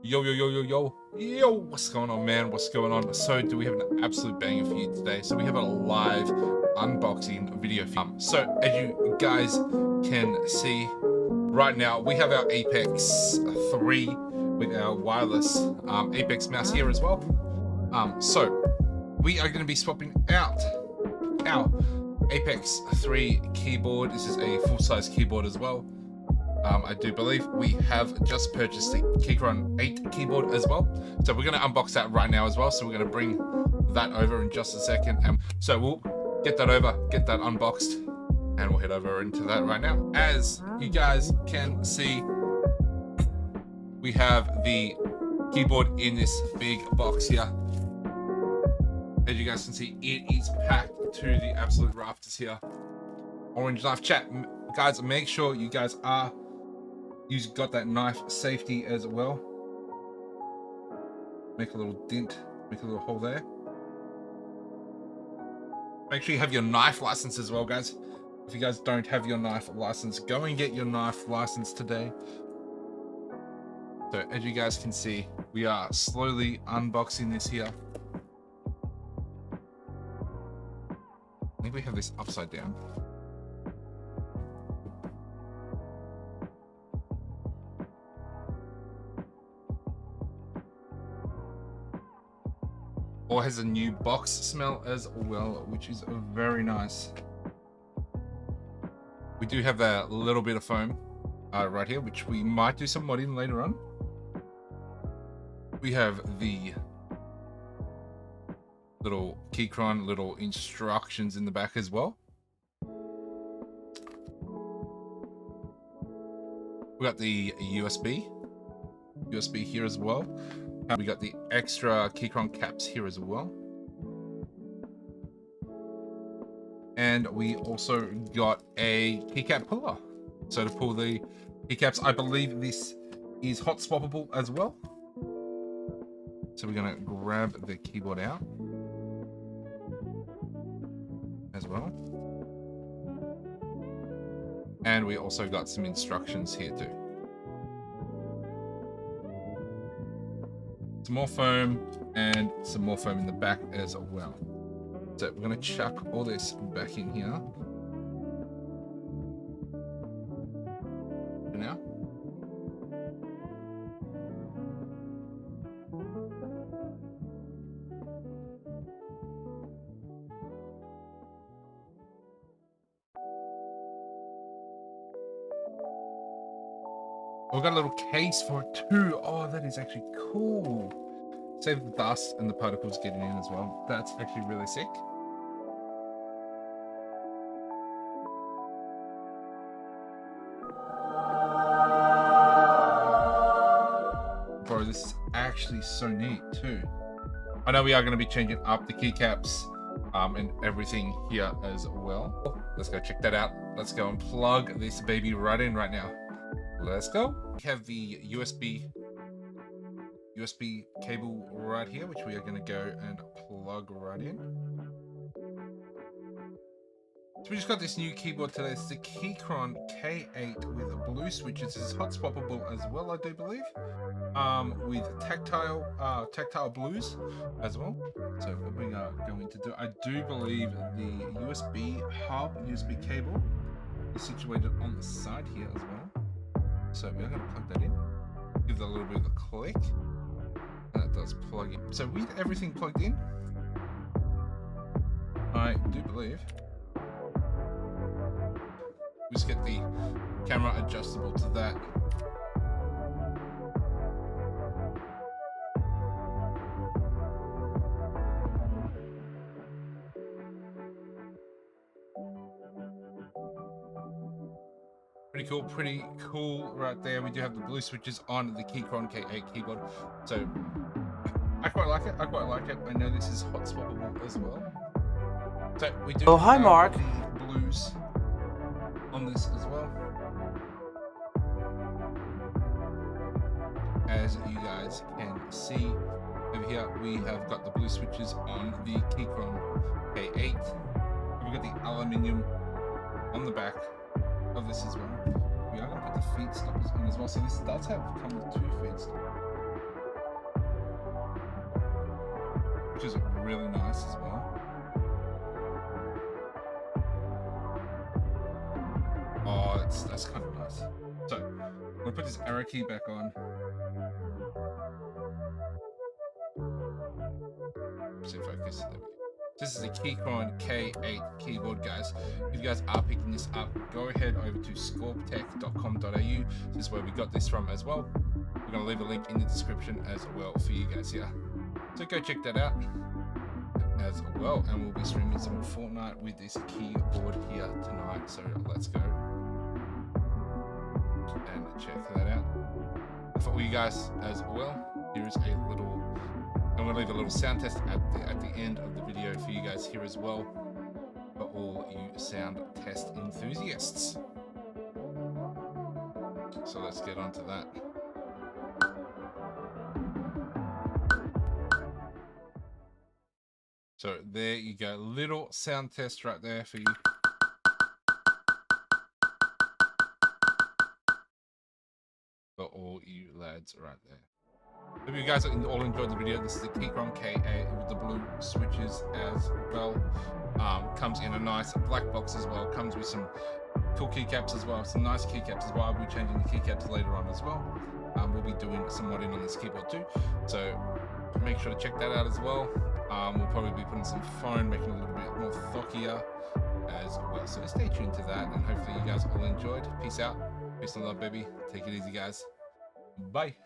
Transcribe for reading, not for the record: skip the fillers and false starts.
Yo, yo, yo, yo, yo, yo, what's going on, man? What's going on? So, do we have an absolute banger for you today? So, we have a live unboxing video. So, as you guys can see right now, we have our Apex 3 with our wireless Apex mouse here as well. So, we are going to be swapping out our Apex 3 keyboard. This is a full-size keyboard as well. I do believe we have just purchased the Keychron 8 keyboard as well. So we're going to unbox that right now as well. So we're going to bring that over in just a second. And so we'll get that over, get that unboxed, and we'll head over into that right now. As you guys can see, we have the keyboard in this big box here. As you guys can see, it is packed to the absolute rafters here. Orange knife chat. Guys, make sure you guys are... You've got that knife safety as well. Make a little dent, make a little hole there. Make sure you have your knife license as well, guys. If you guys don't have your knife license, go and get your knife license today. So as you guys can see, we are slowly unboxing this here. I think we have this upside down. Or has a new box smell as well, which is very nice. We do have a little bit of foam right here, which we might do some modding later on. We have the little Keychron, little instructions in the back as well. We got the USB here as well. We got the extra Keychron caps here as well. And we also got a keycap puller. So to pull the keycaps, I believe this is hot swappable as well. So we're gonna grab the keyboard out as well. And we also got some instructions here too. Some more foam and some more foam in the back as well. So we're going to chuck all this back in here for now. We've got a little case for it too. Oh, that is actually cool. Save the dust and the particles getting in as well. That's actually really sick. Bro, this is actually so neat too. I know we are going to be changing up the keycaps and everything here as well. Let's go check that out. Let's go and plug this baby right in right now. Let's go. We have the USB cable right here, which we are going to go and plug right in. So we just got this new keyboard today. It's the Keychron K8 with blue switches. This is hot swappable as well, I do believe, with tactile blues as well. So what we are going to do, I do believe the USB cable is situated on the side here as well. So we're going to plug that in, give that a little bit of a click, and it does plug in. So with everything plugged in, I do believe we just get the camera adjustable to that. Pretty cool right there. We do have the blue switches on the Keychron K8 keyboard. So I quite like it. I know this is hot swappable as well. So we do hi Mark. The blues on this as well. As you guys can see over here, we have got the blue switches on the Keychron K8. We've got the aluminium on the back of this as well. We are going to put the feed stoppers on as well. So this does have come with 2 feed stoppers. which is really nice as well. Oh, that's kind of nice. So I'm gonna put this arrow key back on. See focus. There we go. This is a Keychron K8 keyboard, guys. If you guys are picking this up, go ahead over to scorptech.com.au. This is where we got this from as well. We're gonna leave a link in the description as well for you guys here. So go check that out as well, and we'll be streaming some Fortnite with this keyboard here tonight. So let's go and check that out. And for all you guys as well, here is a little. I'm going to leave a little sound test at the end of the video for you guys here as well, for all you sound test enthusiasts. So let's get on to that. So there you go, little sound test right there for you. For all you lads right there. Hope you guys all enjoyed the video. This is the Keychron K8 with the blue switches as well. Comes in a nice black box as well. Comes with some cool keycaps as well. Some nice keycaps as well. I'll be changing the keycaps later on as well. We'll be doing some modding on this keyboard too. So make sure to check that out as well. We'll probably be putting some foam, making it a little bit more thockier as well. So stay tuned to that, and hopefully you guys all enjoyed. Peace out. Peace and love, baby. Take it easy, guys. Bye.